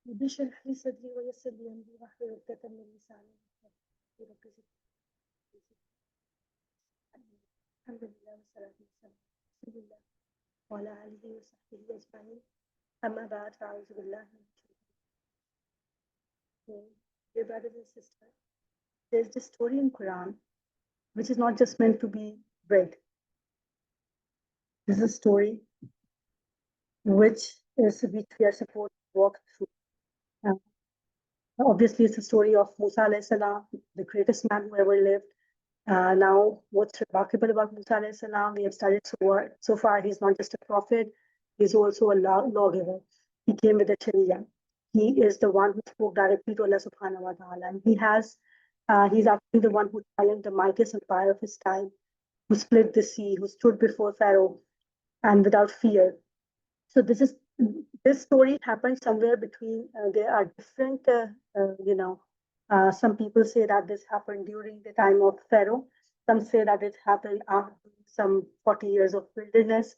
رب اشرح لي صدري ويسر لي أمري واحلل عقدة من لساني يفقهوا قولي. الحمد لله والصلاة والسلام على رسول الله وعلى آله وصحبه أجمعين. أما بعد فأعوذ بالله من الشيطان الرجيم. Dear brothers and sisters, there's this story in Quran which is not just meant to be read. This is a story which we are supposed to walk through. Obviously, it's a story of Musa alayhi salam, the greatest man who ever lived. Now, what's remarkable about Musa alayhi salam, we have studied so far, he's not just a prophet, he's also a lawgiver. He came with a sharia. He is the one who spoke directly to Allah subhanahu wa ta'ala. And he's actually the one who challenged the mightiest empire of his time, who split the sea, who stood before Pharaoh and without fear. So this story happened somewhere between, there are different, some people say that this happened during the time of Pharaoh. Some say that it happened after some 40 years of wilderness.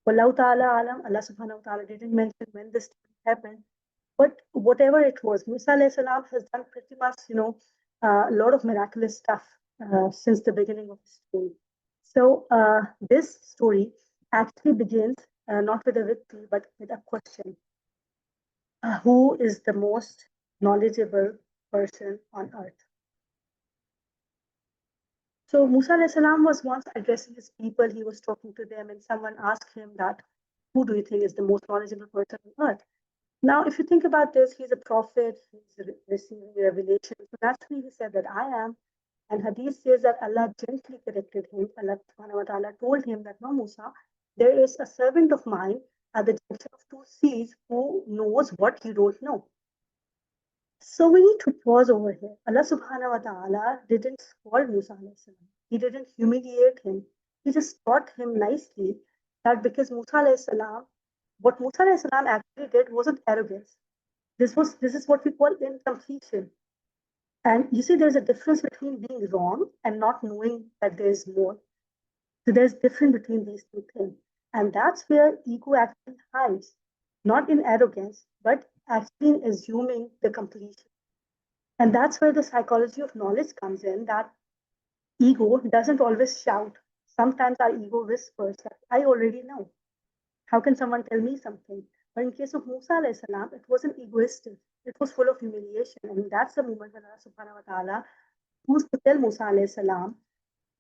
Wallahu ta'ala alam, Allah subhanahu wa ta'ala didn't mention when this happened. But whatever it was, Musa alayhi salam has done pretty much, a lot of miraculous stuff since the beginning of the story. So this story actually begins not with a victory, but with a question. Who is the most knowledgeable person on earth? So Musa alayhi salam was once addressing his people. He was talking to them, and someone asked him that, who do you think is the most knowledgeable person on earth? Now, if you think about this, he's a prophet, he's receiving revelation. So naturally, he said that I am. And Hadith says that Allah gently corrected him. Allah subhanahu wa ta'ala told him that, no, Musa, there is a servant of mine at the junction of two seas who knows what you don't know. So we need to pause over here. Allah subhanahu wa ta'ala didn't scold Musa alayhi salam. He didn't humiliate him. He just taught him nicely that because Musa alayhi salam, what Musa alayhi salam actually did wasn't arrogance. This is what we call incompletion. And you see, there's a difference between being wrong and not knowing that there's more. So there's difference between these two things. And that's where ego actually hides, not in arrogance, but actually in assuming the completion. And that's where the psychology of knowledge comes in, that ego doesn't always shout. Sometimes our ego whispers that I already know. How can someone tell me something? But in case of Musa alayhi salam, it wasn't egoistic. It was full of humiliation. I mean, that's the moment when Allah subhanahu wa ta'ala chose to tell Musa alayhi salam.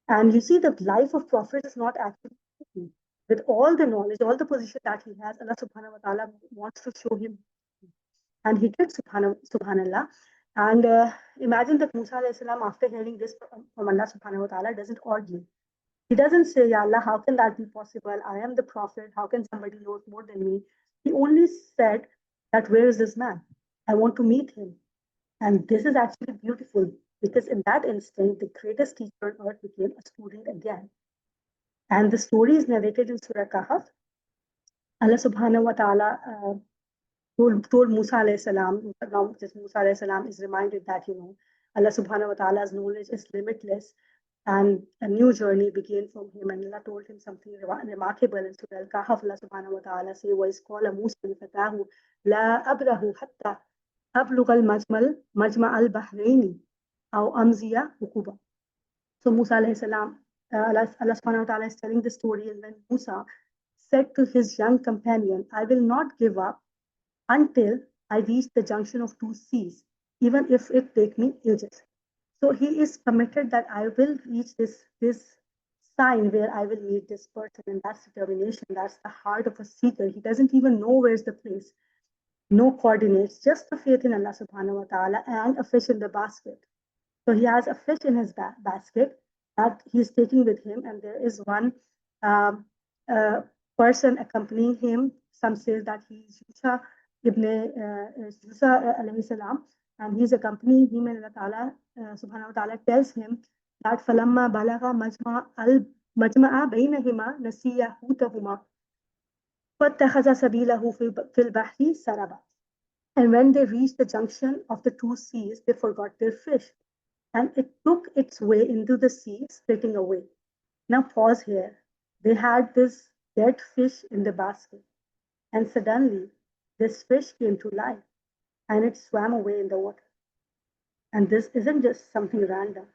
And you see, the life of prophet is not actually easy. With all the knowledge, all the position that he has, Allah subhanahu wa ta'ala wants to show him. And he did, subhanallah. And imagine that Musa alayhi salam, after hearing this from Allah subhanahu wa ta'ala, doesn't argue. He doesn't say, Ya Allah, how can that be possible? I am the prophet. How can somebody know more than me? He only said that, where is this man? I want to meet him. And this is actually beautiful, because in that instant, the greatest teacher on earth became a student again. And the story is narrated in Surah Kahf. Allah subhanahu wa ta'ala told Musa alayhi salam, now just Musa alayhi salam is reminded that, Allah subhanahu wa ta'ala's knowledge is limitless. And a new journey began from him, and Allah told him something remarkable in Surah Al-Kahf. Allah subhanahu wa ta'ala says, وَإِذْ قَالَ مُوسَى لِفَتَاهُ لَا أَبْرَحُ حَتَّى أَبْلُغَ الْمَجْمَعَ الْبَحْرَيْنِ أَوْ أَمْضِيَ حُقُبًا. So Musa alayhi salam, Allah subhanahu wa ta'ala is telling the story, and when Musa said to his young companion, I will not give up until I reach the junction of two seas, even if it take me ages. So he is committed that I will reach this sign where I will meet this person, and that's determination. That's the heart of a seeker. He doesn't even know where's the place, no coordinates, just the faith in Allah subhanahu wa ta'ala and a fish in the basket. So he has a fish in his basket that he's taking with him, and there is one person accompanying him. Some say that he's Musa alayhi salam, and he's accompanying him, and Allah Ta'ala subhanahu wa ta'ala tells him that فَلَمَّا بَلَغَ مَجْمَعَ بَيْنَهُمَا نَسِيَّ حُوتَهُمَا فَاتَّخَذَ سَبِيلَهُ فِي الْبَحْرِ سَرَبًا. And when they reached the junction of the two seas, they forgot their fish, and it took its way into the sea, splitting away. Now pause here. They had this dead fish in the basket, and suddenly this fish came to life. and it swam away in the water. And this isn't just something random.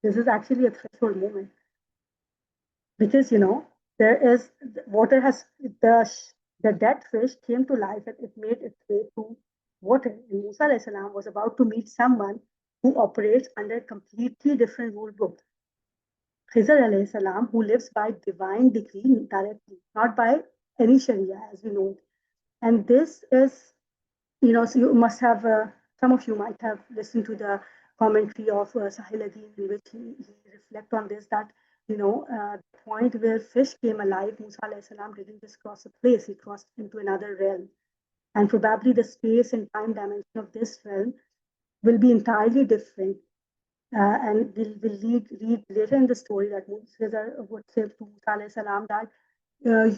This is actually a threshold moment. Because, you know, water has, the dead fish came to life and it made its way through water. And Musa alayhi salam was about to meet someone who operates under a completely different rule book. Khidhr alayhi salam, who lives by divine decree directly, not by any Sharia as we know it. And this is, you know, so you must have, some of you might have listened to the commentary of Sahil Adin, in which he reflect on this, that, you know, the point where fish came alive, Musa alayhi salam didn't just cross a place, he crossed into another realm. And probably the space and time dimension of this realm will be entirely different. And we'll read later in the story that Khidhr would say to Musa alayhi salam that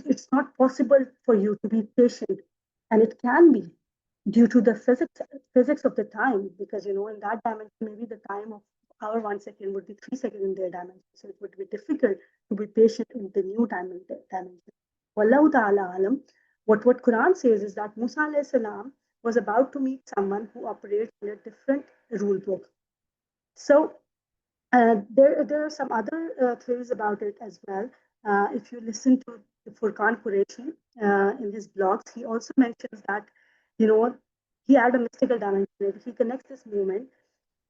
it's not possible for you to be patient. And it can be due to the physics of the time, because, you know, in that dimension, maybe the time of our 1 second would be 3 seconds in their dimension. So it would be difficult to be patient in the new dimension. Wallahu ta'ala alam. What Quran says is that Musa alayhi salam was about to meet someone who operates in a different rule book. So there are some other theories about it as well. If you listen to Furqan Qureshi in his blogs, he also mentions that, you know, he had a mystical dimension. He connects this moment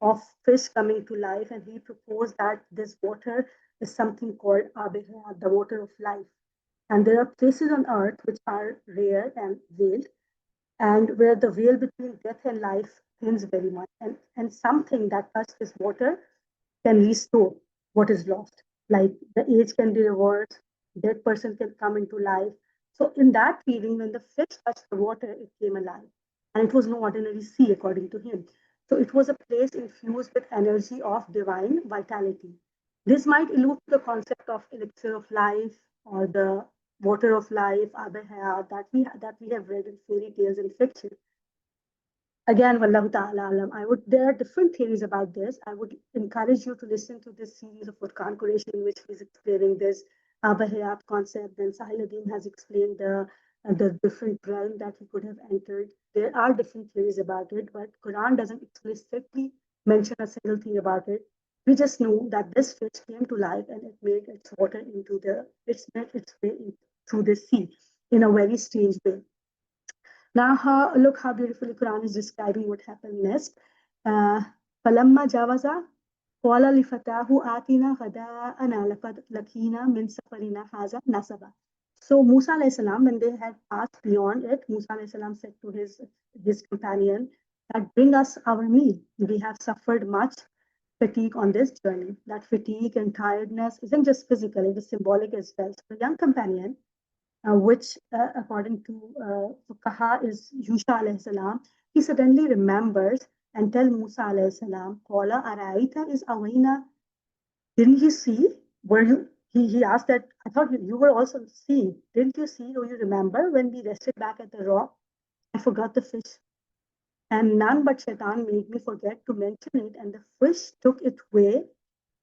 of fish coming to life, and he proposed that this water is something called Abihayat, the water of life. And there are places on earth which are rare and veiled, and where the veil between death and life thins very much. And something that touches this water can restore what is lost. Like the age can be reversed, dead person can come into life. So in that feeling, when the fish touched the water, it came alive. And it was no ordinary sea, according to him. So it was a place infused with energy of divine vitality. This might allude to the concept of elixir of life or the water of life, Abihayat, that we have read in fairy tales and fiction. Again, Wallahu ta'ala alam. There are different theories about this. I would encourage you to listen to this series of Furqan Qureshi, in which he's explaining this Abahayat concept. Then Sahil Adin has explained the different realm that he could have entered. There are different theories about it, but Quran doesn't explicitly mention a single thing about it. We just know that this fish came to life and it made its water it's made its way through the sea in a very strange way. Now, look how beautifully Quran is describing what happened next. فَلَمَّا جَاوَزَا قَالَ لِفَتَاهُ آتِنَا غَدَاءَنَا لَقَدْ لَقِينَا مِنْ سَفَرِنَا هَذَا نَصَبًا. So Musa alayhi salam, when they had passed beyond it, Musa alayhi salam said to his companion that bring us our meal. We have suffered much fatigue on this journey. That fatigue and tiredness isn't just physical, it is symbolic as well. So the young companion, which according to Fuqaha is Yusha alayhi salam, he suddenly remembers and tell Musa alayhi salam, Qala araita is awayna. Didn't you see? Were you? He asked that, I thought you were also seeing. Didn't you see or you remember when we rested back at the rock? I forgot the fish. And none but Shaitan made me forget to mention it, and the fish took its way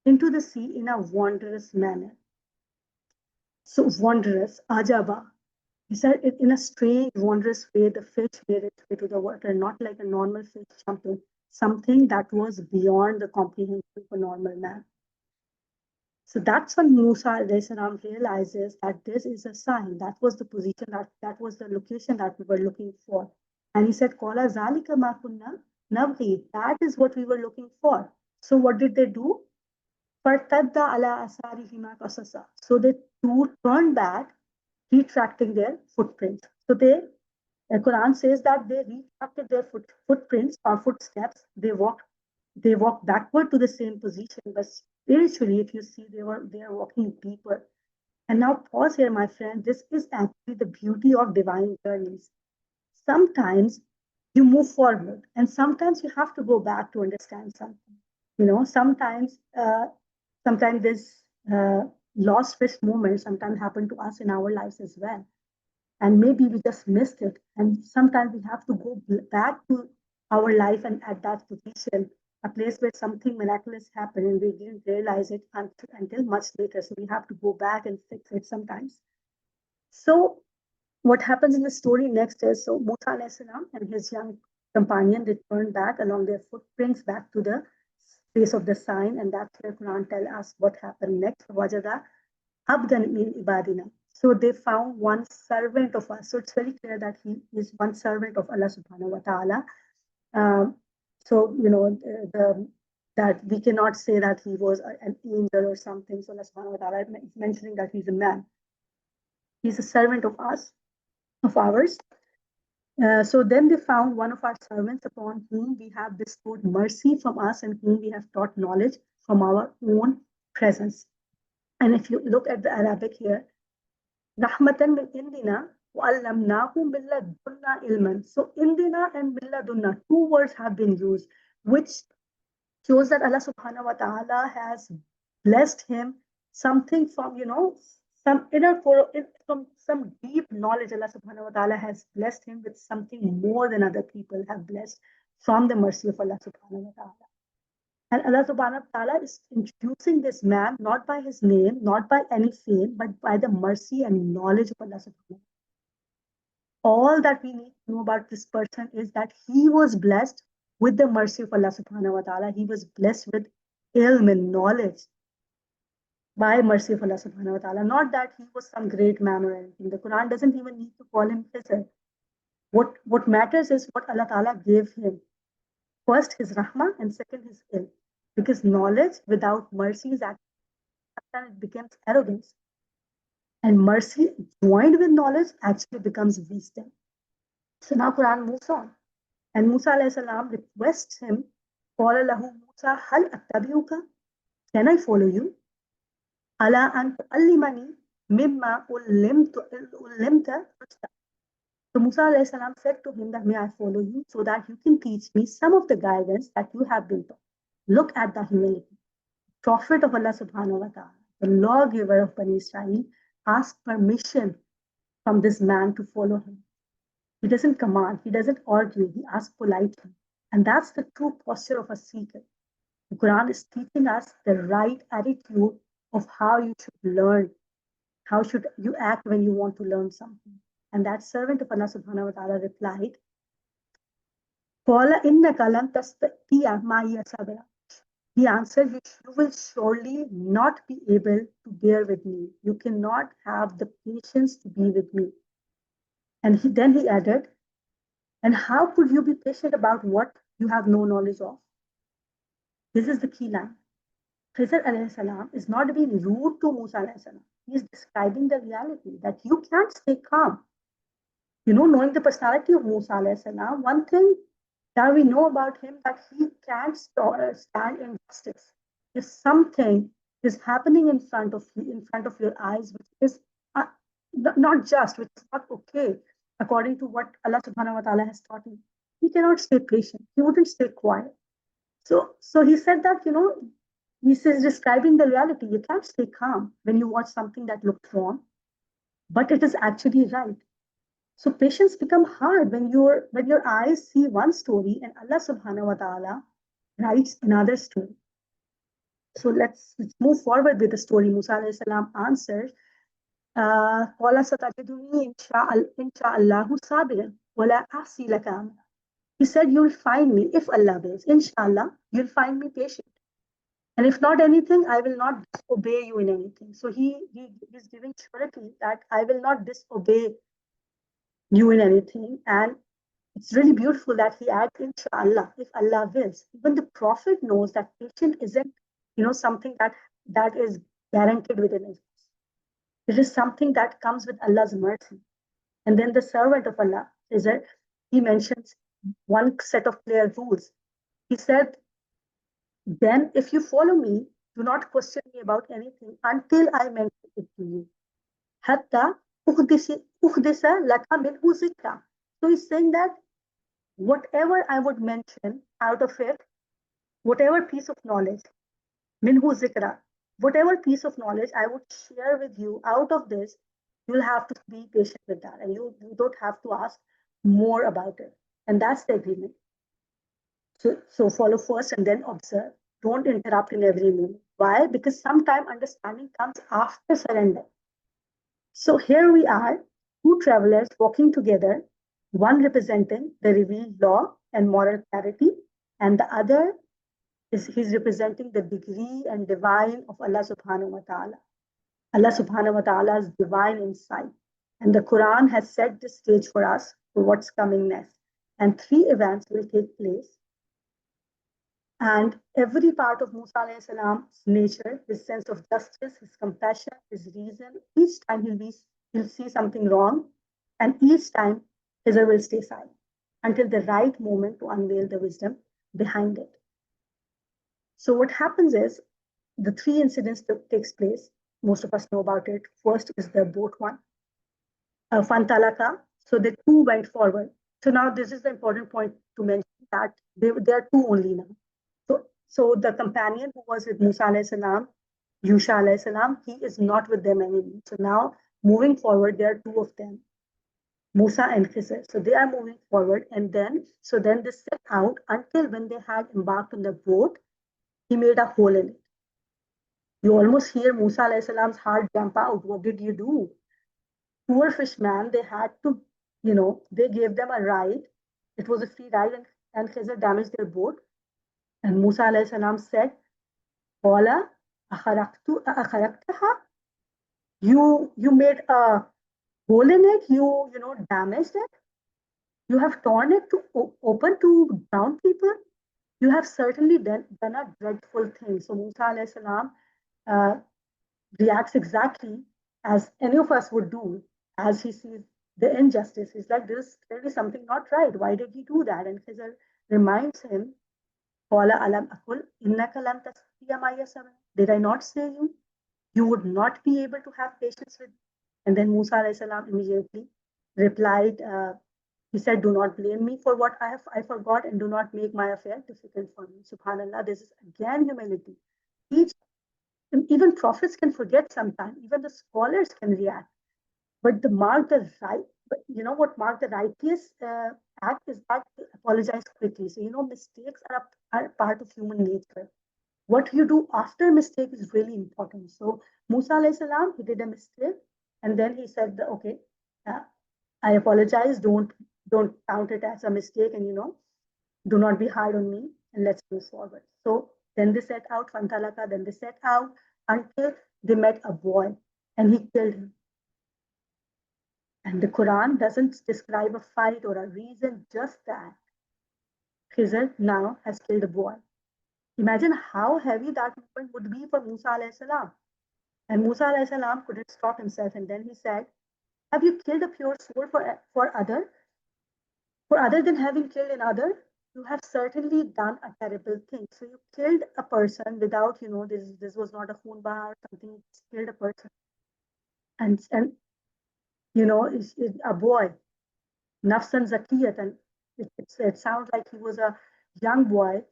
into the sea in a wondrous manner. So wondrous, ajaba. He said it in a strange, wondrous way, the fish made its way to the water, not like a normal fish jumping, something that was beyond the comprehension of a normal man. So that's when Musa realizes that this is a sign. That was the position, that was the location that we were looking for. And he said, Qala zalika ma kunna nabghi. That is what we were looking for. So what did they do? Fartadda ala asarihima qasasa. So they two turned back, retracting their footprints. So the Quran says that they retracted their footprints or footsteps. They walked backward to the same position, but spiritually, if you see, they are walking deeper. And now pause here, my friend. This is actually the beauty of divine journeys. Sometimes you move forward, and sometimes you have to go back to understand something. You know, sometimes this lost fish moment sometimes happen to us in our lives as well. And maybe we just missed it. And sometimes we have to go back to our life and at that position, a place where something miraculous happened and we didn't realize it until much later. So we have to go back and fix it sometimes. So what happens in the story next is, so Musa alayhi salam and his young companion returned back along their footprints back to the place of the sign, and that's where Quran tells us what happened next. Wajada abdan min ibadina. So they found one servant of us. So it's very clear that he is one servant of Allah subhanahu wa ta'ala. So, you know, that we cannot say that he was an angel or something. So Allah subhanahu wa ta'ala is mentioning that he's a man. He's a servant of us, of ours. So then they found one of our servants upon whom we have bestowed mercy from us and whom we have taught knowledge from our own presence. And if you look at the Arabic here, Rahmatan min indina wa allamnahu min ladunna ilman. So indina and min ladunna, two words have been used, which shows that Allah subhanahu wa ta'ala has blessed him something from, you know, some inner, from some deep knowledge. Allah subhanahu wa ta'ala has blessed him with something more than other people have blessed from the mercy of Allah subhanahu wa ta'ala. And Allah subhanahu wa ta'ala is introducing this man not by his name, not by any fame, but by the mercy and knowledge of Allah subhanahu wa ta'ala. All that we need to know about this person is that he was blessed with the mercy of Allah subhanahu wa ta'ala. He was blessed with ilm and knowledge by mercy of Allah subhanahu wa ta'ala. Not that he was some great man or anything. The Quran doesn't even need to call him Khidhr. What matters is what Allah ta'ala gave him. First, his rahmah, and second, his ilm. Because knowledge without mercy is actually, it becomes arrogance. And mercy joined with knowledge actually becomes wisdom. So now Quran moves on. And Musa alayhi salam requests him, Qala lahu Musa, hal attabi'uka? Can I follow you? Ala an tu'allimani mimma ullimta rushda. So Musa alayhi salam said to him that, may I follow you so that you can teach me some of the guidance that you have been taught. Look at the humility. Prophet of Allah subhanahu wa ta'ala, the lawgiver of Bani Israel, asked permission from this man to follow him. He doesn't command, he doesn't argue, he asks politely. And that's the true posture of a seeker. The Quran is teaching us the right attitude of how you should learn. How should you act when you want to learn something? And that servant of Allah subhanahu wa ta'ala replied, Qala innaka lan tastati'a ma'iya sabra. He answered, you will surely not be able to bear with me. You cannot have the patience to be with me. And then he added, and how could you be patient about what you have no knowledge of? This is the key line. Khidhr alayhi salam is not being rude to Musa alayhi salam. He is describing the reality that you can't stay calm. You know, knowing the personality of Musa alayhi salam, one thing that we know about him, that he can't stand injustice. If something is happening in front of your eyes, which is not just, which is not okay, according to what Allah subhanahu wa ta'ala has taught him, he cannot stay patient. He wouldn't stay quiet. So he said that, you know, he says, describing the reality, you can't stay calm when you watch something that looks wrong, but it is actually right. So patience becomes hard when your eyes see one story and Allah subhanahu wa ta'ala writes another story. So let's move forward with the story. Musa alayhi salam answered, Qala satajiduni insha'Allahu sabiran wa la ahsi laka amra. He said, you'll find me, if Allah wills, inshallah, you'll find me patient. And if not anything, I will not disobey you in anything. So he is giving surety that I will not disobey you in anything. And it's really beautiful that he adds inshallah, if Allah wills. Even the Prophet knows that patience isn't, you know, something that is guaranteed within us. It is something that comes with Allah's mercy. And then the servant of Allah, he mentions one set of clear rules. He said, then if you follow me, do not question me about anything until I mention it to you. Hatta uhdisa laka minhu zikra. So he's saying that whatever I would mention out of it, whatever piece of knowledge, minhu zikra, whatever piece of knowledge I would share with you out of this, you'll have to be patient with that. And you don't have to ask more about it. And that's the agreement. So follow first and then observe. Don't interrupt in every moment. Why? Because sometimes understanding comes after surrender. So here we are, two travelers walking together, one representing the revealed law and moral clarity, and the other is he's representing the degree and divine of Allah subhanahu wa ta'ala. Allah subhanahu wa ta'ala's divine insight. And the Quran has set the stage for us for what's coming next. And 3 events will take place. And every part of Musa alayhi salam's nature, his sense of justice, his compassion, his reason, each time he'll see something wrong, and each time Khidhr will stay silent until the right moment to unveil the wisdom behind it. So what happens is the 3 incidents that takes place. Most of us know about it. First is the boat one, Fantalaka. So the 2 went forward. So now this is the important point to mention that there are 2 only now. So the companion who was with Musa alayhi salam, Yusha alayhi salam, he is not with them anymore. So now moving forward, there are 2 of them, Musa and Khidhr. So they are moving forward, and then they set out until when they had embarked on the boat, he made a hole in it. You almost hear Musa alayhi salam's heart jump out. What did you do? Poor fishman, they had to, they gave them a ride. It was a free ride, and Khidhr damaged their boat. And Musa alayhi salam said, Qala, akharaktaha? You made a hole in it, you damaged it. You have torn it to open to drown people. You have certainly done a dreadful thing. So Musa alayhi salam reacts exactly as any of us would do as he sees the injustice. He's like, there is clearly something not right. Why did he do that? And Khidhr reminds him, did I not say you would not be able to have patience with me? And then Musa alayhi salam immediately replied, he said, do not blame me for what I forgot, and do not make my affair difficult for me. SubhanAllah, this is again humility. Even prophets can forget sometimes, even the scholars can react. But what marked the righteous act is that they apologize quickly. So, mistakes are part of human nature. What you do after mistake is really important. So Musa alayhi salam, he did a mistake, and then he said, okay, I apologize, don't count it as a mistake, and do not be hard on me, and let's move forward. So then they set out, Fantalaka, then they set out until they met a boy, and he killed him. And the Quran doesn't describe a fight or a reason, just that Khidhr now has killed a boy. Imagine how heavy that moment would be for Musa alayhi salam. And Musa alayhi salam couldn't stop himself, and then he said, have you killed a pure soul for other than having killed another? You have certainly done a terrible thing. So you killed a person without, this was not a khunba or something, you killed a person. And it's a boy, nafsan zakiyat, and it sounds like he was a young boy,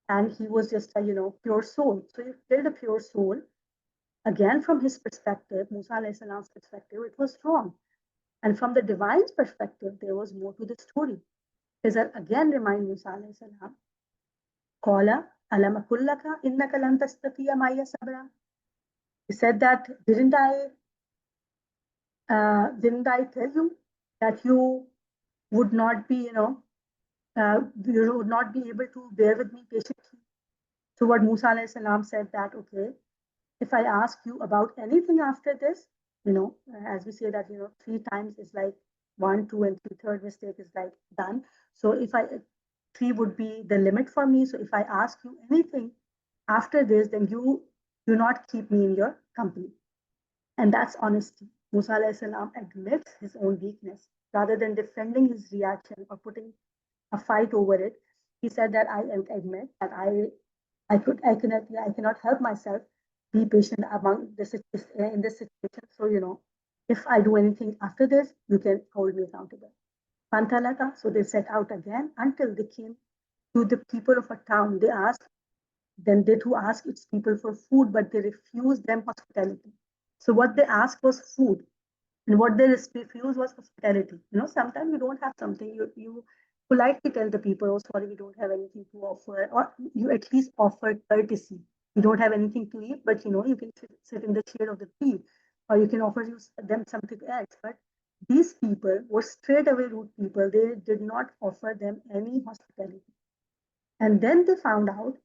and he was just a, pure soul. So you killed a pure soul. Again, from his perspective, Musa alayhi salam's perspective, it was wrong. And from the divine's perspective, there was more to the story. Khidhr again remind Musa alayhi salam, Qala alam akullaka innaka lan tastati'a ma'ya sabra. He said that, didn't I tell you that you would not be, you would not be able to bear with me patiently? So what Musa alayhi salam said that, okay, if I ask you about anything after this, as we say that, 3 times is like 1, 2, and 3, third mistake is like done. So 3 would be the limit for me. So if I ask you anything after this, then you do not keep me in your company. And that's honesty. Musa alayhi salam admits his own weakness rather than defending his reaction or putting a fight over it. He said that I admit that I cannot help myself be patient in this situation. So, if I do anything after this, you can hold me accountable. Pantalaka, so they set out again until they came to the people of a town. They asked, then they too asked its people for food, but they refused them hospitality. So what they asked was food, and what they refused was hospitality. Sometimes you don't have something, you politely tell the people, oh, sorry, we don't have anything to offer, or you at least offer courtesy. You don't have anything to eat, but you can sit in the shade of the tree, or you can offer them something else. But these people were straight away rude people. They did not offer them any hospitality. And then they found out,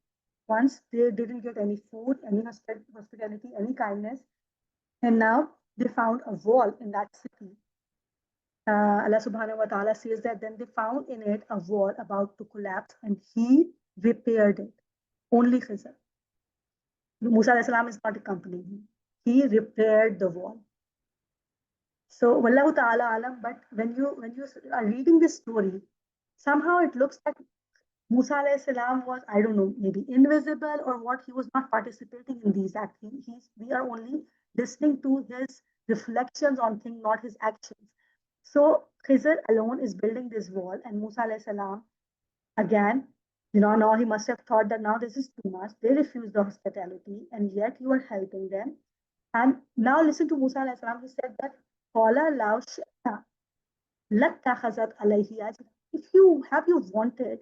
once they didn't get any food, any hospitality, any kindness, and now they found a wall in that city. Allah subhanahu wa ta'ala says that then they found in it a wall about to collapse, and he repaired it. Only Khidhr. Musa alayhi salam is not accompanying him. He repaired the wall. So wallahu ta'ala alam, but when you are reading this story, somehow it looks like Musa alayhi salam was, I don't know, maybe invisible or what. He was not participating in these acts. We are only listening to his reflections on things, not his actions. So Khidhr alone is building this wall, and Musa alayhi salam, again, now he must have thought that now this is too much. They refuse the hospitality, and yet you are helping them. And now listen to Musa alayhi salam. He said that, if you wanted,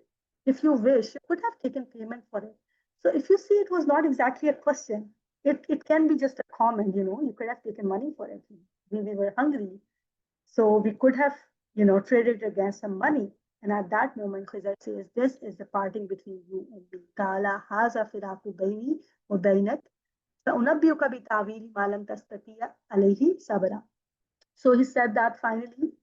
if you wish, you could have taken payment for it. So if you see, it was not exactly a question. It can be just a comment, you could have taken money for it. We were hungry. So we could have, traded against some money. And at that moment, Khidhr says, this is the parting between you and me. Kala haza firaku bayni wa baynak. Sa'unabbiuka bi ta'wili ma lam tastati'a alayhi sabra. So he said that finally,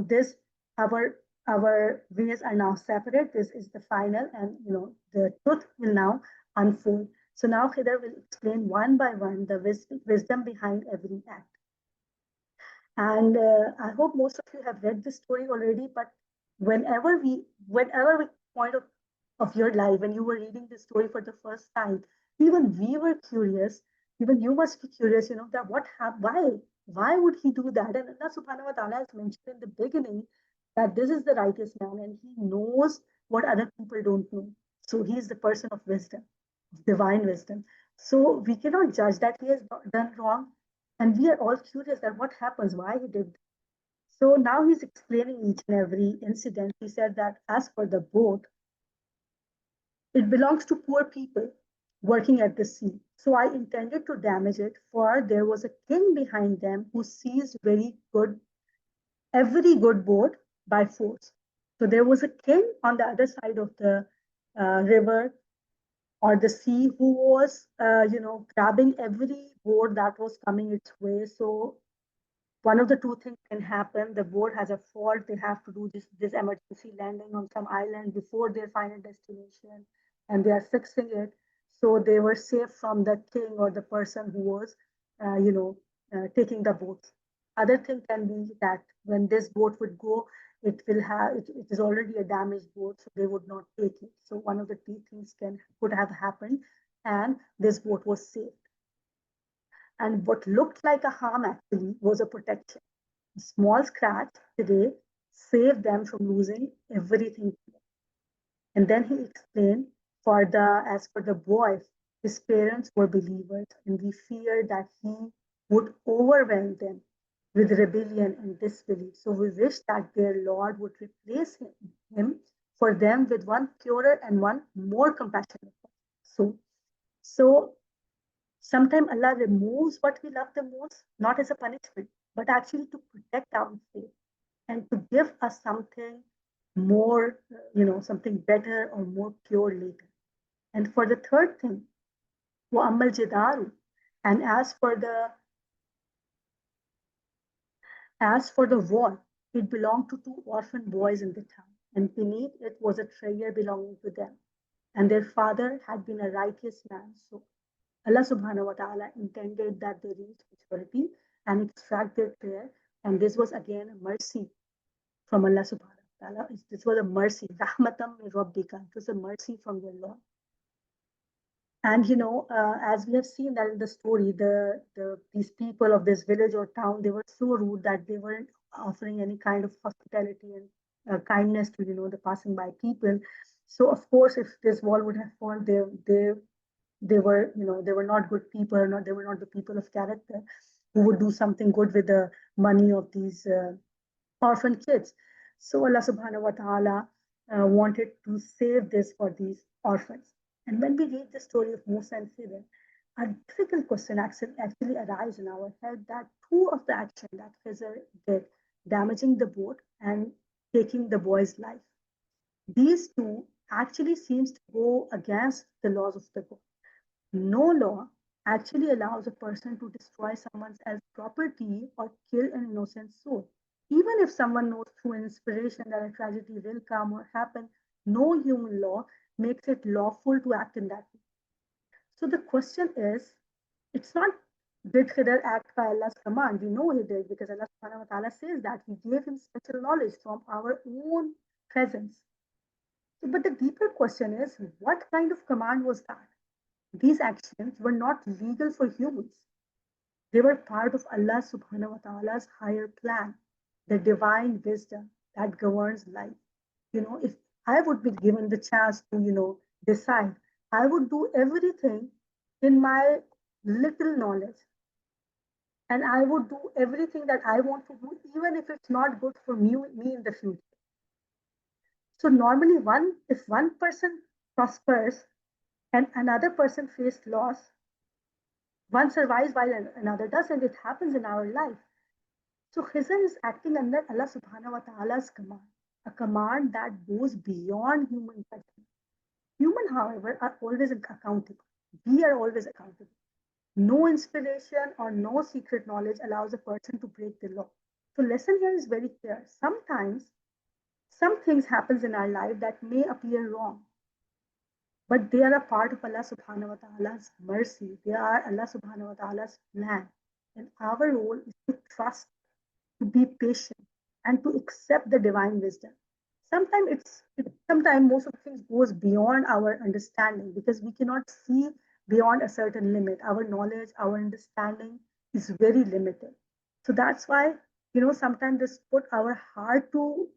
this, our ways are now separate. This is the final, and the truth will now unfold. So now Khidhr will explain one by one the wisdom behind every act. And I hope most of you have read this story already, but whenever point of your life, when you were reading this story for the first time, even we were curious, even you must be curious, that why would he do that? And Allah subhanahu wa ta'ala has mentioned in the beginning that this is the righteous man, and he knows what other people don't know. So he is the person of wisdom, divine wisdom. So we cannot judge that he has done wrong. And we are all curious that what happens, why he did. So now he's explaining each and every incident. He said that as for the boat, it belongs to poor people working at the sea. So I intended to damage it, for there was a king behind them who seized every good boat by force. So there was a king on the other side of the river or the sea who was, grabbing every boat that was coming its way. So one of the two things can happen. The boat has a fault. They have to do this emergency landing on some island before their final destination, and they are fixing it. So they were safe from the king or the person who was, taking the boat. Other thing can be that when this boat would go, it is already a damaged boat, so they would not take it. So one of the two things could have happened, and this boat was saved. And what looked like a harm actually was a protection. A small scratch today saved them from losing everything. And then he explained, as for the boy, his parents were believers, and we feared that he would overwhelm them with rebellion and disbelief. So we wish that their Lord would replace him for them with one purer and one more compassionate. So sometimes Allah removes what we love the most, not as a punishment, but actually to protect our faith and to give us something more, something better or more pure later. And for the third thing, وَأَمَّا الْجِدَارُ, and as for the wall, it belonged to two orphan boys in the town, and beneath it was a treasure belonging to them. And their father had been a righteous man. So Allah subhanahu wa ta'ala intended that they reach maturity and extract their prayer. And this was again a mercy from Allah subhanahu wa ta'ala. This was a mercy. Rahmatam min Rabbika. It was a mercy from your Lord. And as we have seen that in the story, these people of this village or town, they were so rude that they weren't offering any kind of hospitality and kindness to the passing by people. So of course, if this wall would have fallen, they were not good people. They were not the people of character who would do something good with the money of these orphan kids. So Allah subhanahu wa ta'ala wanted to save this for these orphans. And when we read the story of Musa and Khidhr, a difficult question actually arises in our head, that two of the action that Khidhr did, damaging the boat and taking the boy's life, these two actually seems to go against the laws of the book. No law actually allows a person to destroy someone else's property or kill an innocent soul. Even if someone knows through inspiration that a tragedy will come or happen, no human law makes it lawful to act in that way. So the question is, it's not, did Khidr act by Allah's command? We know he did, because Allah subhanahu wa ta'ala says that he gave him special knowledge from our own presence. But the deeper question is, what kind of command was that? These actions were not legal for humans. They were part of Allah subhanahu wa ta'ala's higher plan, the divine wisdom that governs life. If I would be given the chance to, decide, I would do everything in my little knowledge. And I would do everything that I want to do, even if it's not good for me in the future. So normally if one person prospers and another person faces loss, one survives while another doesn't. It happens in our life. So Khidr is acting under Allah subhanahu wa ta'ala's command, a command that goes beyond human judgment. Human, however, are always accountable. We are always accountable. No inspiration or no secret knowledge allows a person to break the law. So lesson here is very clear. Sometimes some things happens in our life that may appear wrong, but they are a part of Allah subhanahu wa ta'ala's mercy. They are Allah subhanahu wa ta'ala's plan. And our role is to trust, to be patient, and to accept the divine wisdom. Sometimes most of the things goes beyond our understanding, because we cannot see beyond a certain limit. Our knowledge, our understanding is very limited. So that's why, sometimes this put our heart to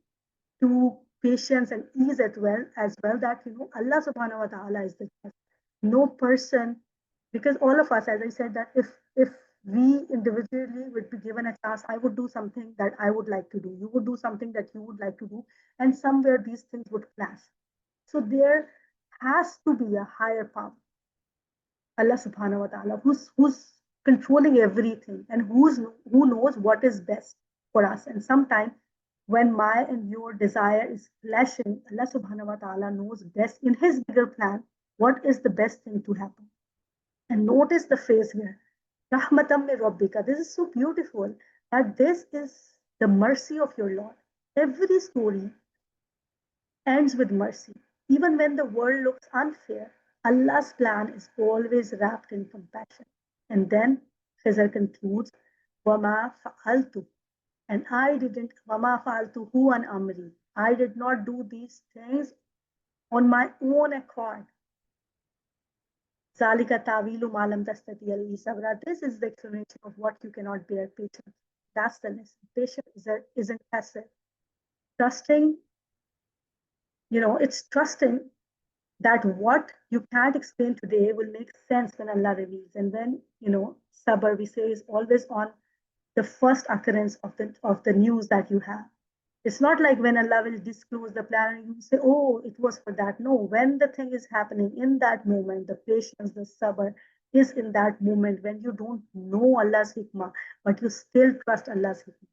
patience and ease as well, that, Allah subhanahu wa ta'ala is the judge. No person, because all of us, as I said, that if we individually would be given a chance, I would do something that I would like to do. You would do something that you would like to do. And somewhere these things would clash. So there has to be a higher power, Allah subhanahu wa ta'ala, who's controlling everything and who knows what is best for us. And sometimes when my and your desire is clashing, Allah subhanahu wa ta'ala knows best in his bigger plan what is the best thing to happen. And notice the phrase here, Rahmatam min Rabbika. This is so beautiful, that this is the mercy of your Lord. Every story ends with mercy. Even when the world looks unfair, Allah's plan is always wrapped in compassion. And then Khidr concludes, Wama fa'altu. And I didn't, Wama fa'altuhu an amri. I did not do these things on my own accord. Zalika tawilu malam tastati alayhi sabra. This is the explanation of what you cannot bear, patience. That's the lesson. Patience isn't passive. Trusting, it's trusting that what you can't explain today will make sense when Allah reveals. And then, sabr, we say, is always on the first occurrence of the news that you have. It's not like when Allah will disclose the plan and you say, oh, it was for that. No, when the thing is happening in that moment, the patience, the sabr is in that moment when you don't know Allah's hikmah, but you still trust Allah's hikmah.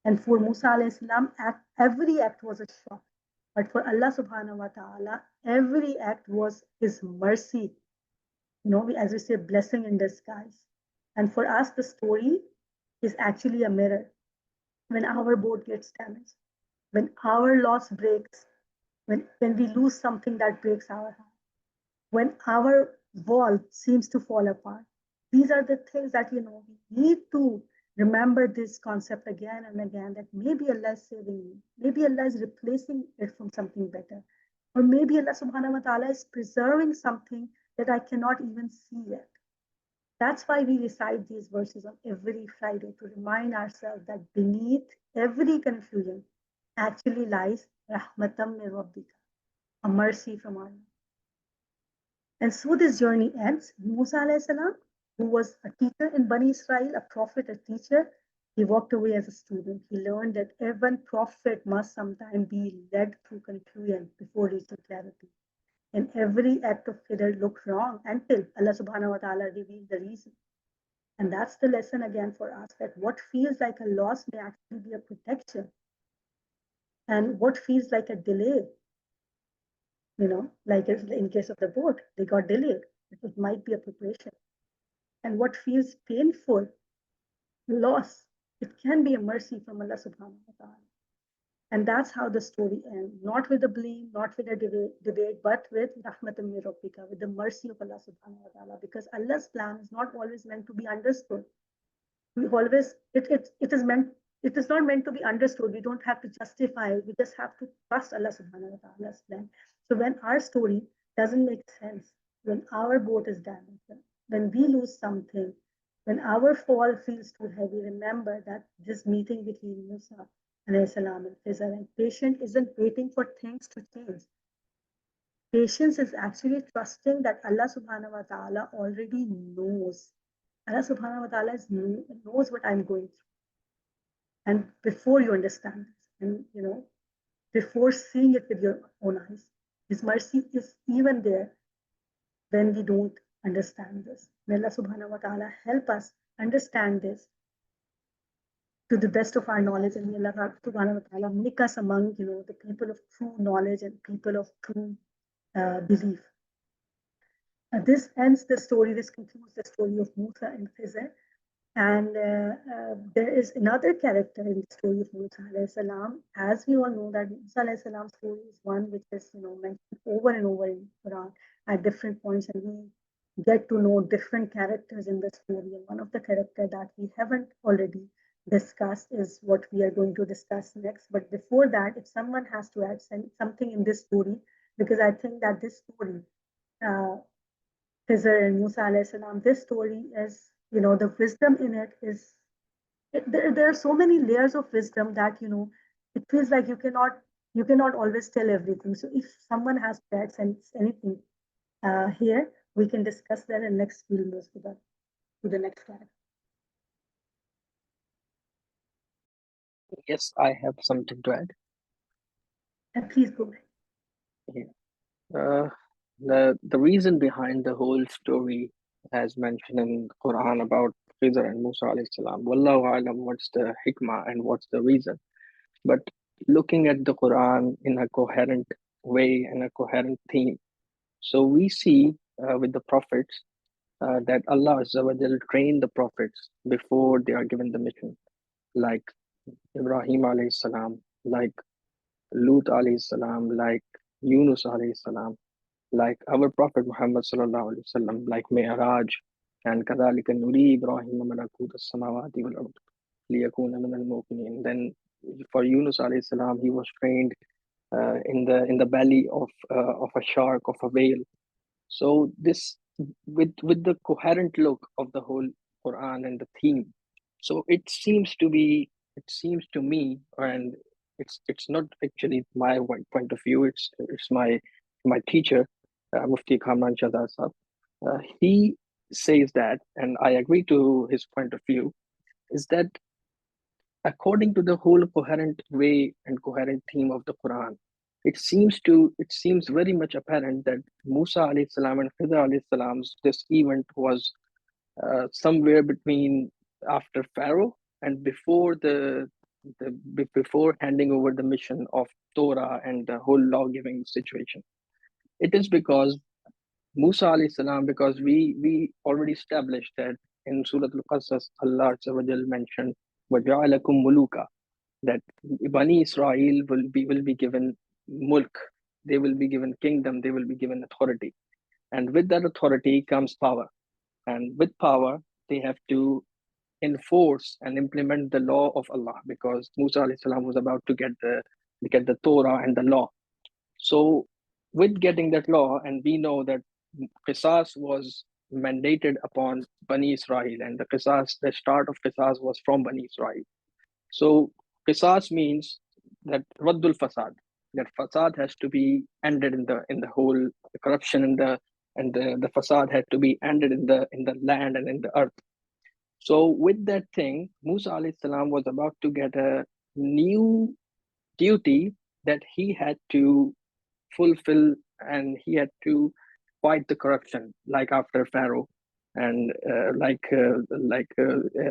And for Musa alayhi salam, every act was a shock. But for Allah subhanahu wa ta'ala, every act was his mercy. As we say, blessing in disguise. And for us, the story is actually a mirror. When our boat gets damaged, when our loss breaks, when we lose something that breaks our heart, when our wall seems to fall apart, these are the things that, we need to remember this concept again and again, that maybe Allah is saving me. Maybe Allah is replacing it from something better. Or maybe Allah subhanahu wa ta'ala is preserving something that I cannot even see yet. That's why we recite these verses on every Friday, to remind ourselves that beneath every confusion actually lies Rahmatam min Rabbika, a mercy from Allah. And so this journey ends. Musa alayhi salam, who was a teacher in Bani Israel, a prophet, a teacher, he walked away as a student. He learned that every prophet must sometimes be led through confusion before reaching clarity. And every act of Khidhr looked wrong until Allah subhanahu wa ta'ala revealed the reason. And that's the lesson again for us, that what feels like a loss may actually be a protection. And what feels like a delay, like in case of the boat, they got delayed. It might be a preparation. And what feels painful, loss, it can be a mercy from Allah subhanahu wa ta'ala. And that's how the story ends, not with a blame, not with a debate, but with rahmatan min rabbika, with the mercy of Allah subhanahu wa ta'ala, because Allah's plan is not always meant to be understood. It is not meant to be understood. We don't have to justify it. We just have to trust Allah subhanahu wa ta'ala's plan. So when our story doesn't make sense, when our boat is damaged, when we lose something, when our fall feels too heavy, remember that this meeting between Musa and salam and Khidhr, and patience isn't waiting for things to change. Patience is actually trusting that Allah subhanahu wa ta'ala already knows. Allah subhanahu wa ta'ala knows what I'm going through. And before you understand this, and before seeing it with your own eyes, His mercy is even there when we don't understand this. May Allah subhanahu wa ta'ala help us understand this to the best of our knowledge, and may Allah subhanahu wa ta'ala make us among the people of true knowledge and people of true belief. This ends the story. This concludes the story of Musa and Khidhr. And there is another character in the story of Musa alayhi salam. As we all know, that Musa alayhi salam's story is one which is mentioned over and over in Quran at different points, and we get to know different characters in the story. And one of the characters that we haven't already discussed is what we are going to discuss next. But before that, if someone has to add something in this story, because I think that this story, Khidhr and Musa alayhi salam, this story is, the wisdom in it is, there are so many layers of wisdom that, it feels like you cannot always tell everything. So if someone has to add anything here, we can discuss that, and next we'll move to the next slide. Yes, I have something to add. And please go ahead. Yeah. The reason behind the whole story, as mentioned in the Quran about Khidr and Musa alayhi salam, wallahu alam, what's the hikmah and what's the reason? But looking at the Quran in a coherent way and a coherent theme, so we see with the prophets that Allah Azza wa Jal trained the prophets before they are given the mission, like Ibrahim alayhi salam, like Lut alayhi salam, like Yunus alayhi salam, like our Prophet Muhammad sallallahu alaihi wasallam, like Mi'raj, and kadhalika nuri Ibrahim malakut as-samawati wal ard liyakuna min al-muqinin. Then for Yunus alayhi salam, he was trained in the belly of a shark, of a whale. So this, with the coherent look of the whole Quran and the theme, so it seems to me, and it's not actually my point of view. It's my teacher, Mufti Kamran Shahzad Sahab. He says that, and I agree to his point of view, is that according to the whole coherent way and coherent theme of the Quran, it seems very much apparent that Musa alayhi salam and Khidr alayhi salam's this event was somewhere between after Pharaoh and before before handing over the mission of Torah and the whole law giving situation. It is because Musa alayhi salam, because we already established that in Surah Al-Qasas, Allah Azza wa Jal mentioned وَجَعَلَكُمْ مُلُوكًا, that Bani Israel will be given mulk, they will be given kingdom, they will be given authority, and with that authority comes power, and with power they have to enforce and implement the law of Allah, because Musa alayhi salam was about to get the Torah and the law. So with getting that law, and we know that Qisas was mandated upon Bani Israel, and the start of Qisas was from Bani Israel. So Qisas means that Raddul Fasad, that fasad has to be ended in the whole corruption, and the fasad had to be ended in the land and in the earth. So with that thing, Musa alayhi salam was about to get a new duty that he had to fulfill and he had to fight the corruption, like after Pharaoh, and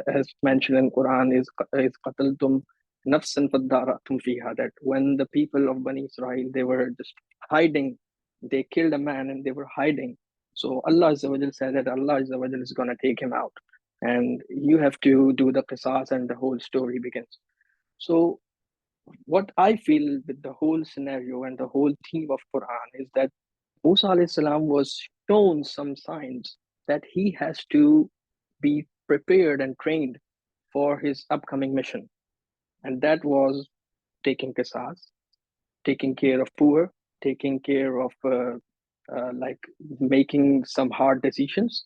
as mentioned in Quran, is qataltum nafsan faddaratum fiha, that when the people of Bani Israel, they were just hiding, they killed a man and they were hiding. So Allah Azza wa Jal said that Allah Azza wa Jal is going to take him out, and you have to do the qisas, and the whole story begins. So what I feel with the whole scenario and the whole theme of Quran is that Musa alayhi salam was shown some signs that he has to be prepared and trained for his upcoming mission. And that was taking qisas, taking care of poor, taking care of like making some hard decisions.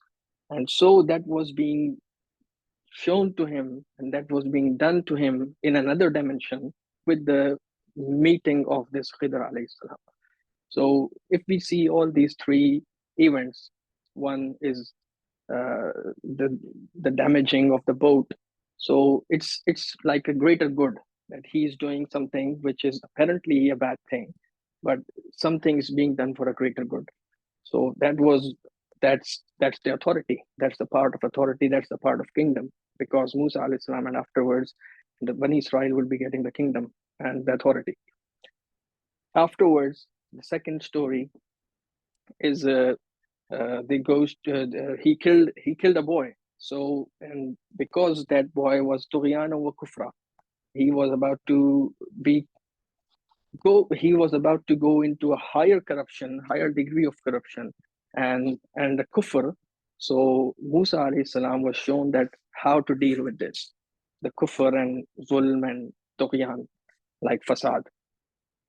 And so that was being shown to him, and that was being done to him in another dimension with the meeting of this Khidr alayhi salam. So if we see all these three events, one is the damaging of the boat. So it's like a greater good that he's doing something which is apparently a bad thing, but something is being done for a greater good. So that's the authority. That's the part of authority. That's the part of kingdom. Because Musa alayhi salam, and afterwards the Bani Israel will be getting the kingdom and the authority. Afterwards, the second story is he killed a boy. So, and because that boy was Tughyana wa Kufra, he was about to go into a higher degree of corruption and the kufr. So Musa alayhi salam was shown that how to deal with this, the kufr and zulm and tughyan, like fasad.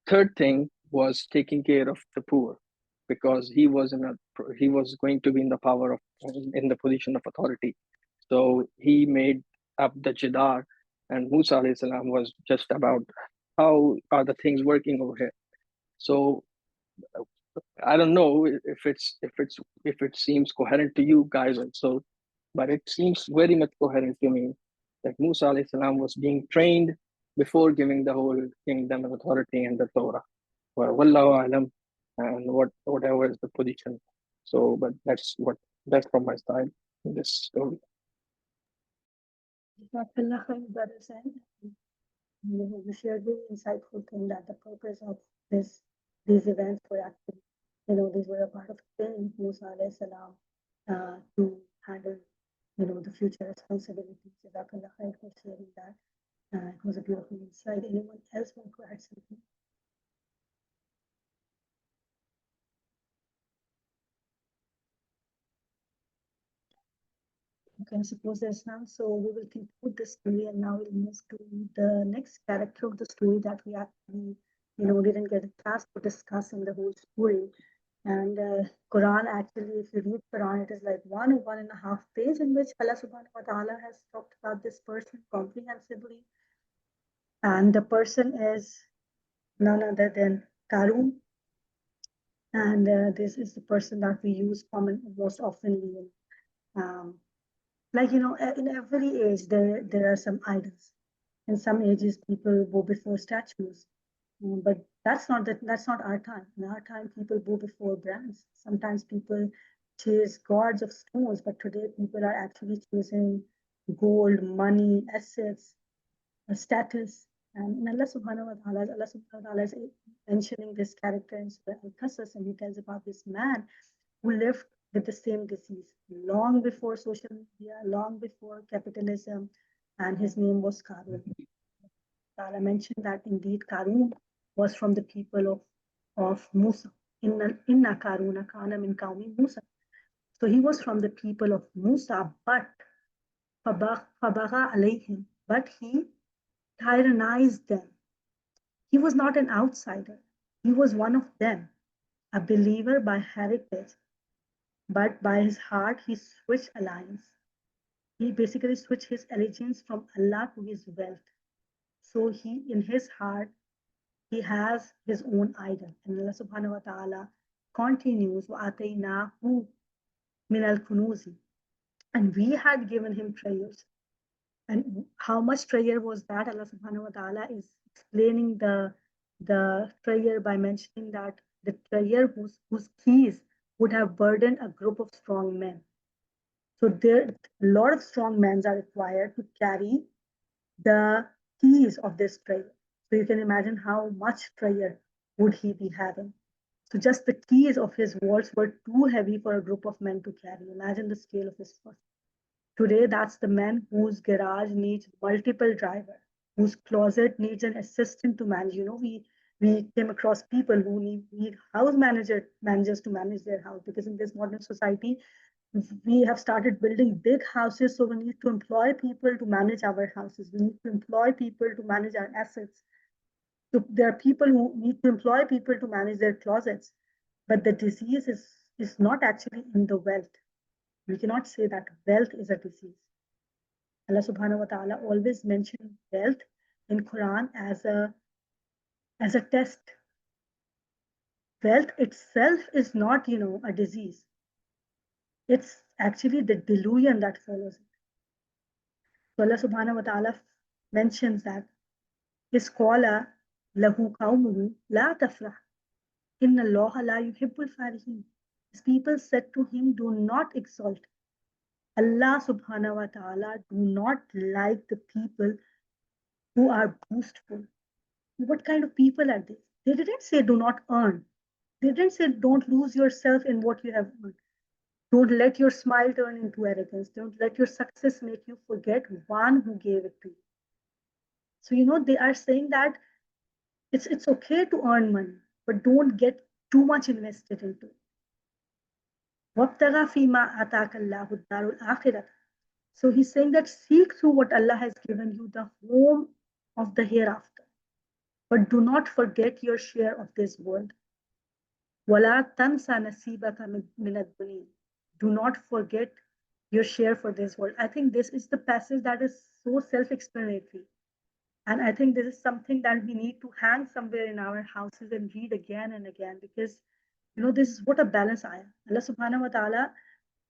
Third thing was taking care of the poor, because he was going to be in the position of authority. So he made up the jidar, and Musa alayhi salam was just about how are the things working over here. So I don't know if it seems coherent to you guys also, but it seems very much coherent to me that Musa alayhi salam was being trained before giving the whole kingdom and authority and the Torah. Well, wallahu alam, and whatever is the position. So, but that's from my side in this story. You shared very insightful thing that the purpose of these events were actually, these were a part of training Musa alayhi salam to handle, the future responsibilities. Jazakallah khair for sharing that. It was a beautiful insight. Anyone else want to add something? Okay, I suppose there's none. So we will conclude this story, and now we'll move to the next character of the story that we actually, didn't get a chance to discuss in the whole story. And Quran, actually, if you read Quran, it is like 1.5 page in which Allah subhanahu wa ta'ala has talked about this person comprehensively. And the person is none other than Qaroon. And this is the person that we use most oftenly. Like, in every age, there are some idols. In some ages, people bow before statues. But that's not our time. In our time, people bow before brands. Sometimes people chase gods of stones, but today people are actually chasing gold, money, assets, status. And Allah subhanahu wa ta'ala is mentioning this character in Surah Al-Qasas, and he tells about this man who lived with the same disease long before social media, long before capitalism, and his name was Qaroon. I mentioned that indeed Qaroon was from the people of Musa. Inna Qaroona kana min qawmi Musa. So he was from the people of Musa, but فَبَغَى عَلَيْهِمْ, but he tyrannized them. He was not an outsider. He was one of them, a believer by heritage, but by his heart he switched alliance. He basically switched his allegiance from Allah to his wealth. So in his heart, he has his own idol. And Allah subhanahu wa ta'ala continues, وَآتَيْنَاهُ مِنَ الْكُنُوزِ, and we had given him treasures. And how much treasure was that? Allah subhanahu wa ta'ala is explaining the treasure by mentioning that the treasure whose keys would have burdened a group of strong men. So there, a lot of strong men are required to carry the keys of this treasure. So you can imagine how much treasure would he be having. So just the keys of his vaults were too heavy for a group of men to carry. Imagine the scale of his force. Today, that's the man whose garage needs multiple drivers, whose closet needs an assistant to manage. You know, we came across people who need house managers to manage their house, because in this modern society, we have started building big houses, so we need to employ people to manage our houses. We need to employ people to manage our assets. So there are people who need to employ people to manage their closets, but the disease is not actually in the wealth. We cannot say that wealth is a disease. Allah subhanahu wa ta'ala always mentions wealth in Quran as a test. Wealth itself is not, a disease. It's actually the delusion that follows it. So Allah subhanahu wa ta'ala mentions that his qala lahu qawmuhu la tafrah inna Allah la yuhibbul farihin. His people said to him, do not exalt. Allah subhanahu wa ta'ala do not like the people who are boastful. What kind of people are they? They didn't say do not earn. They didn't say don't lose yourself in what you have earned. Don't let your smile turn into arrogance. Don't let your success make you forget one who gave it to you. So, they are saying that it's okay to earn money, but don't get too much invested into it. وَابْتَغَ فِي مَا آتَاكَ اللَّهُ الدَّارُ الْآخِرَةَ. So he's saying that seek through what Allah has given you, the home of the hereafter. But do not forget your share of this world. وَلَا تَنْسَ نَصِيبَكَ مِنَ الدُّنْيَا. Do not forget your share for this world. I think this is the passage that is so self-explanatory. And I think this is something that we need to hang somewhere in our houses and read again and again, because, this is what a balance ayah. Allah subhanahu wa ta'ala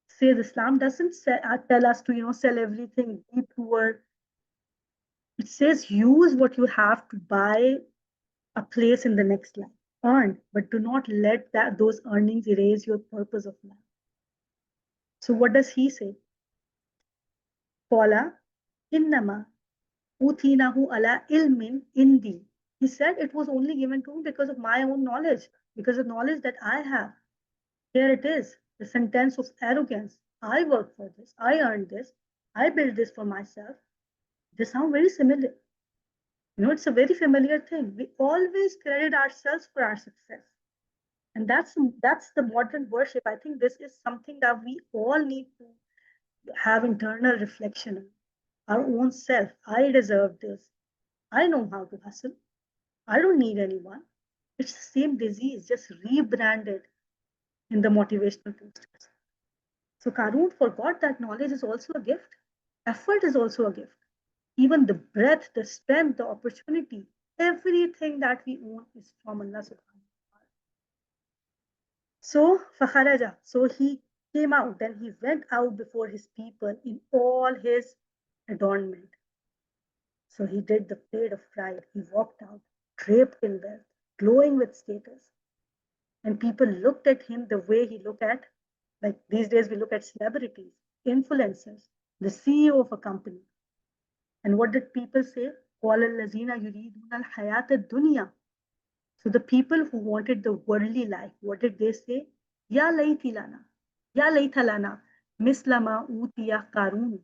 says Islam doesn't tell us to, sell everything, be poor. It says use what you have to buy a place in the next life. Earn, but do not let those earnings erase your purpose of life. So what does he say? Qala innama utinahu ala ilmin indi. He said it was only given to me because of my own knowledge, because of knowledge that I have. Here it is, the sentence of arrogance. I work for this, I earned this, I built this for myself. They sound very similar. It's a very familiar thing. We always credit ourselves for our success. And that's the modern worship. I think this is something that we all need to have internal reflection on. Our own self. I deserve this. I know how to hustle. I don't need anyone. It's the same disease, just rebranded in the motivational posters. So Qaroon forgot that knowledge is also a gift. Effort is also a gift. Even the breath, the strength, the opportunity, everything that we own is from Allah subhanahu wa ta'ala. So fakharaja, so he came out, then he went out before his people in all his adornment. So he did the parade of pride. He walked out, draped in wealth, glowing with status. And people looked at him the way he looked at, like these days we look at celebrities, influencers, the CEO of a company. And what did people say? قَالَ الَّذِينَ يُرِيدُونَ الْحَيَاةَ الدُّنْيَا. So the people who wanted the worldly life, what did they say? Ya layti lana, ya layta lana, misla ma utiya Qaroon.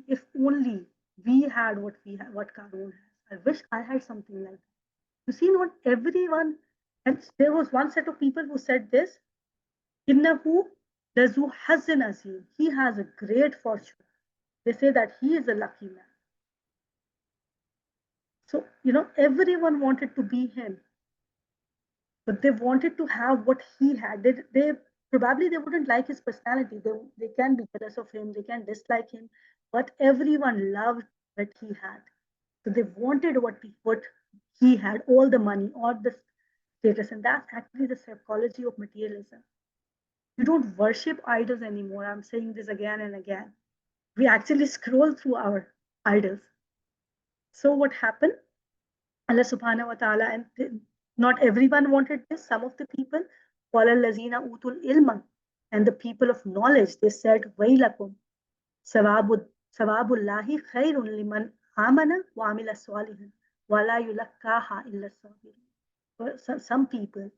If only we had what Qaroon has. I wish I had something like that. You see, not everyone, and there was one set of people who said this, Innahu lazu hazzin azim. He has a great fortune. They say that he is a lucky man. So, everyone wanted to be him, but they wanted to have what he had. They probably they wouldn't like his personality. They can be jealous of him. They can dislike him, but everyone loved what he had. So they wanted what he had, all the money, all the status, and that's actually the psychology of materialism. You don't worship idols anymore. I'm saying this again and again. We actually scroll through our idols. So what happened? Allah subhanahu wa ta'ala, and Not everyone wanted this. Some of the people, قَالَ الَّذِينَ أُوتُوا الْعِلْمَ, and the people of knowledge, they said, وَيْلَكُمْ ثَوَابُ اللَّهِ خَيْرٌ لِمَنْ آمَنَ وَعَمِلَ صَالِحًا وَلَا يُلَقَّاهَا إِلَّا الصَّابِرُونَ. Some people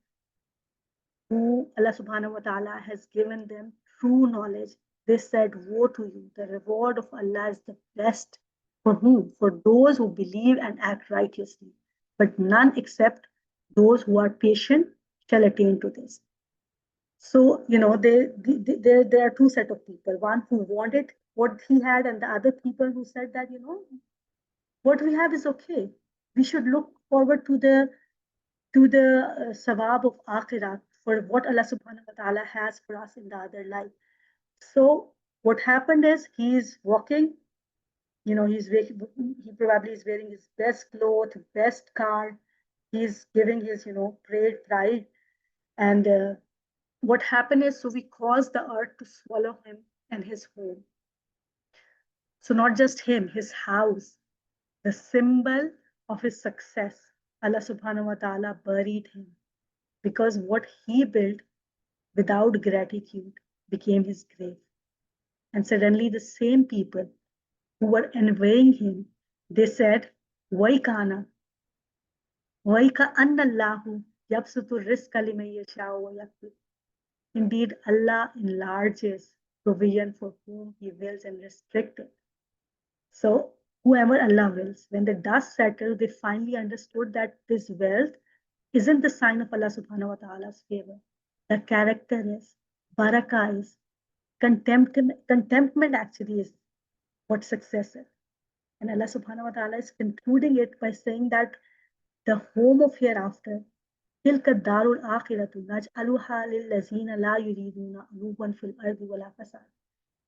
who Allah subhanahu wa ta'ala has given them true knowledge, they said, woe to you, the reward of Allah is the best. For whom? For those who believe and act righteously. But none except those who are patient shall attain to this. So, you know, there are two sets of people. One who wanted what he had, and the other people who said that, you know, what we have is okay. We should look forward to the sawab of akhirah, for what Allah subhanahu wa ta'ala has for us in the other life. So what happened is, he is walking, you know, he probably is wearing his best clothes, best car, he's giving his, you know, pride, and what happened is, so we caused the earth to swallow him and his home. So not just him, his house, the symbol of his success, Allah subhanahu wa ta'ala buried him, because what he built without gratitude became his grave. And suddenly the same people who were envying him, they said, Waika annallahu yabsutu rizqa liman yasha'u wa yaqdir. Indeed, Allah enlarges provision for whom He wills and restricts it. So whoever Allah wills, when the dust settled, they finally understood that this wealth isn't the sign of Allah subhanahu wa ta'ala's favor. The character is, barakah is, contentment actually is what success is. And Allah subhanahu wa ta'ala is concluding it by saying that the home of hereafter, تِلْكَ الدَّارُ الْآخِرَةُ نَجْعَلُهَا لِلَّذِينَ لَا يُرِيدُونَ عُلُوًّا فِي الْأَرْضِ وَلَا فَسَادًا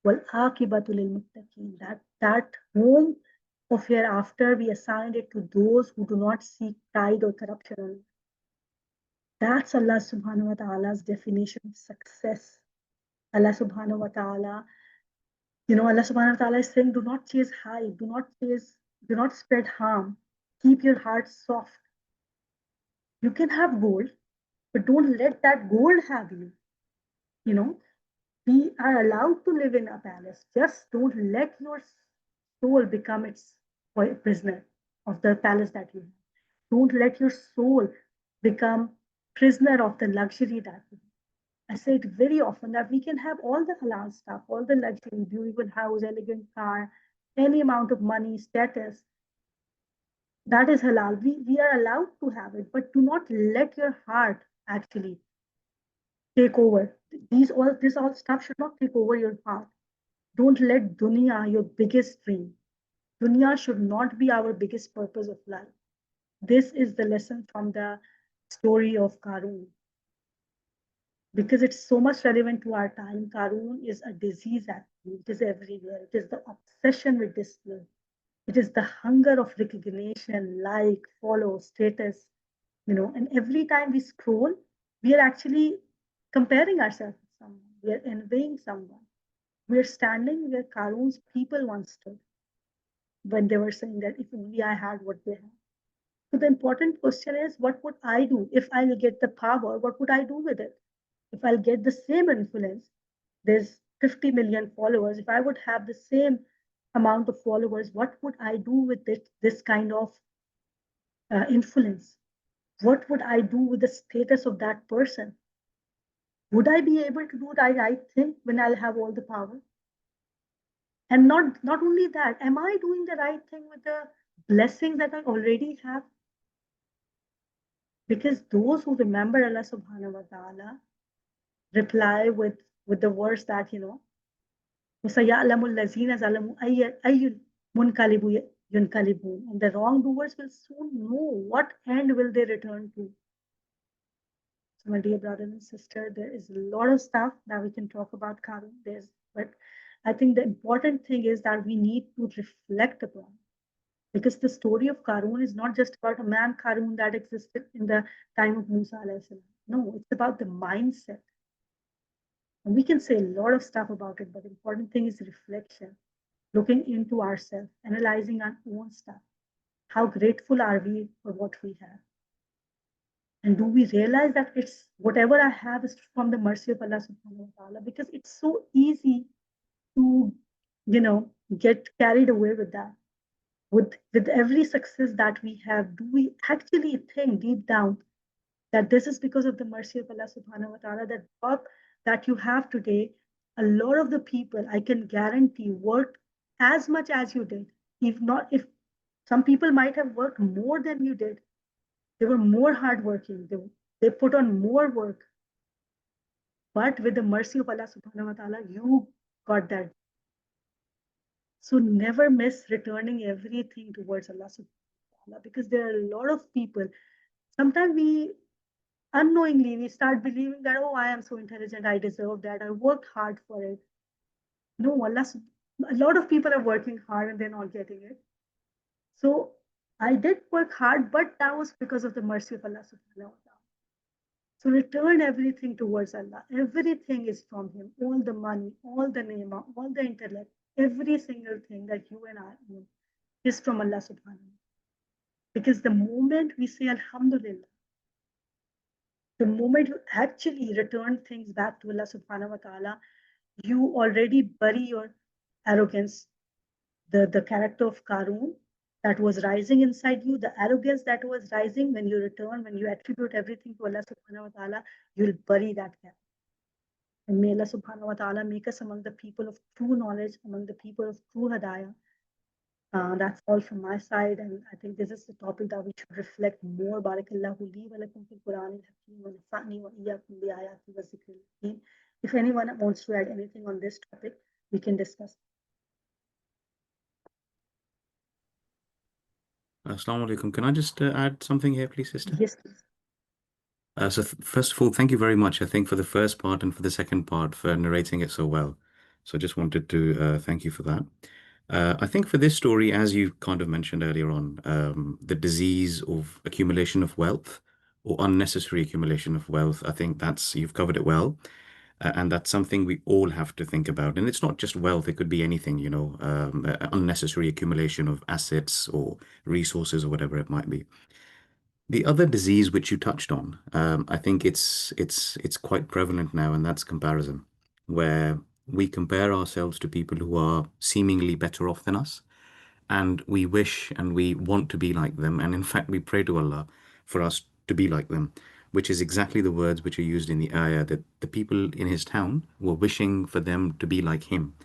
وَالْعَاقِبَةُ لِلْمُتَّقِينَ. That home of hereafter, we assigned it to those who do not seek pride or corruption. That's Allah subhanahu wa ta'ala's definition of success. Allah subhanahu wa ta'ala, you know, Allah subhanahu wa ta'ala is saying, do not chase high, do not spread harm, keep your heart soft. You can have gold, but don't let that gold have you. You know, we are allowed to live in a palace. Just don't let your soul become its prisoner of the palace that you have. Don't let your soul become prisoner of the luxury that you have. I say it very often that we can have all the halal stuff, all the luxury, beautiful house, elegant car, any amount of money, status. That is halal. We are allowed to have it, but do not let your heart actually take over. This all stuff should not take over your heart. Don't let dunya your biggest dream. Dunya should not be our biggest purpose of life. This is the lesson from the story of Qaroon. Because it's so much relevant to our time. Qaroon is a disease actually. It is everywhere. It is the obsession with display. It is the hunger of recognition, like, follow, status, you know, and every time we scroll, we are actually comparing ourselves with someone. We are envying someone. We are standing where Qaroon's people once stood when they were saying that if only I had what they had. So the important question is, what would I do if I'll get the power? What would I do with it? If I'll get the same influence, there's 50 million followers. If I would have the same amount of followers, what would I do with this kind of influence? What would I do with the status of that person? Would I be able to do the right thing when I'll have all the power? And not only that, am I doing the right thing with the blessings that I already have? Because those who remember Allah subhanahu wa ta'ala reply with the verse that, you know, وَسَيَعْلَمُ الَّذِينَ ظَلَمُوا أَيُّ مُنْقَلِبٌ يُنْقَلِبُونَ. And the wrongdoers will soon know what end will they return to. So my dear brother and sister, there is a lot of stuff that we can talk about Qaroon. But I think the important thing is that we need to reflect upon. Because the story of Qaroon is not just about a man Qaroon that existed in the time of Musa alayhi salam. No, it's about the mindset. And we can say a lot of stuff about it, but the important thing is reflection, looking into ourselves, analyzing our own stuff. How grateful are we for what we have? And do we realize that it's whatever I have is from the mercy of Allah subhanahu wa ta'ala? Because it's so easy to, get carried away with that. With every success that we have, do we actually think deep down that this is because of the mercy of Allah subhanahu wa ta'ala? That job that you have today, a lot of the people, I can guarantee, worked as much as you did. If some people might have worked more than you did, they were more hardworking, they put on more work. But with the mercy of Allah subhanahu wa ta'ala, you got that. So never miss returning everything towards Allah subhanahu wa ta'ala, because there are a lot of people. Sometimes we unknowingly we start believing that, oh, I am so intelligent, I deserve that, I worked hard for it. No, a lot of people are working hard and they're not getting it. So I did work hard, but that was because of the mercy of Allah subhanahu wa ta'ala. So return everything towards Allah. Everything is from Him. All the money, all the ni'mah, all the intellect, every single thing that you and I own is from Allah subhanahu wa ta'ala. Because the moment we say Alhamdulillah, the moment you actually return things back to Allah subhanahu wa ta'ala, you already bury your arrogance, the character of Qaroon that was rising inside you, the arrogance that was rising. When you return, when you attribute everything to Allah subhanahu wa ta'ala, you'll bury that character. And may Allah subhanahu wa ta'ala make us among the people of true knowledge, among the people of true hadayah. That's all from my side, and I think this is the topic that we should reflect more. Barakallahu li wa lakum fil Quran al-Hakim wa nafa'ni wa iyyakum bi ayati wa zikril hakim. If anyone wants to add anything on this topic, we can discuss. Assalamu alaikum. Can I just add something here, please, sister? Yes, please. So first of all, thank you very much, I think, for the first part and for the second part for narrating it so well. So I just wanted to thank you for that. I think for this story, as you kind of mentioned earlier on, the disease of accumulation of wealth or unnecessary accumulation of wealth, I think you've covered it well. And that's something we all have to think about. And it's not just wealth, it could be anything, unnecessary accumulation of assets or resources or whatever it might be. The other disease which you touched on, I think it's quite prevalent now, and that's comparison, where we compare ourselves to people who are seemingly better off than us, and we wish and we want to be like them, and in fact we pray to Allah for us to be like them, which is exactly the words which are used in the ayah, that the people in his town were wishing for them to be like him.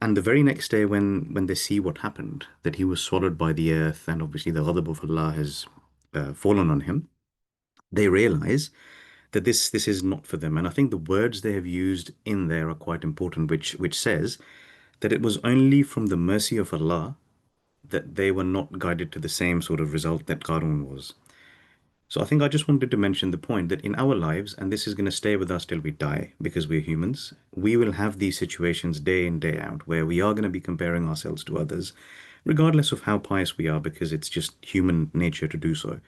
And the very next day when they see what happened, that he was swallowed by the earth, and obviously the ghadab of Allah has fallen on him, they realize that this is not for them. And I think the words they have used in there are quite important, which says that it was only from the mercy of Allah that they were not guided to the same sort of result that Qaroon was. So I think I just wanted to mention the point that in our lives, and this is going to stay with us till we die because we're humans, we will have these situations day in, day out, where we are going to be comparing ourselves to others, regardless of how pious we are, because it's just human nature to do so.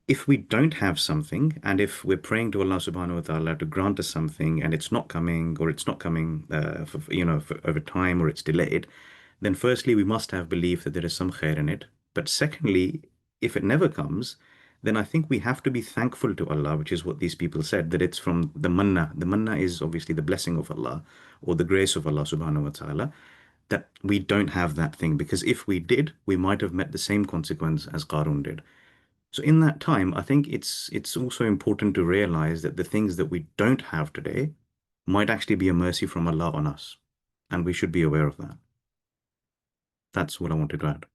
If we don't have something, and if we're praying to Allah subhanahu wa ta'ala to grant us something and it's not coming, or it's not coming for over time, or it's delayed, then firstly we must have belief that there is some khair in it. But secondly, if it never comes, then I think we have to be thankful to Allah, which is what these people said, that it's from the manna. The manna is obviously the blessing of Allah or the grace of Allah subhanahu wa ta'ala, that we don't have that thing, because if we did, we might have met the same consequence as Qaroon did. So in that time, I think it's also important to realize that the things that we don't have today might actually be a mercy from Allah on us, and we should be aware of that. That's what I wanted to add.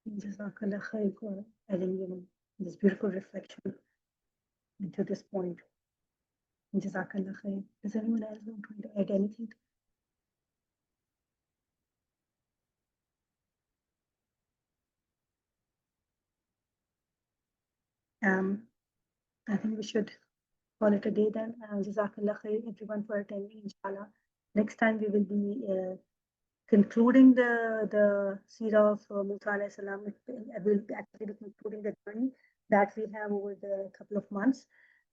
Jazakallah khair for adding this beautiful reflection into this point. Jazakallah khair. Does anyone else want to add anything? I think we should call it a day then. Jazakallah khair everyone for attending, inshallah. Next time we will be concluding the Seerah of Musa alayhi salam. We'll actually be concluding the journey that we have over the couple of months,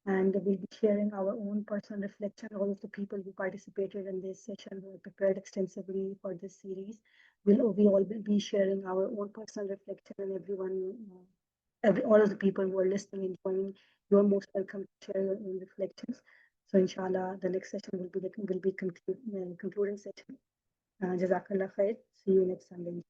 and we'll be sharing our own personal reflection. All of the people who participated in this session were prepared extensively for this series. we all will be sharing our own personal reflection, and everyone, all of the people who are listening and joining, you are most welcome to share your own reflections. So inshallah, the next session will be concluding session. Jazakallah khair. See you next Sunday.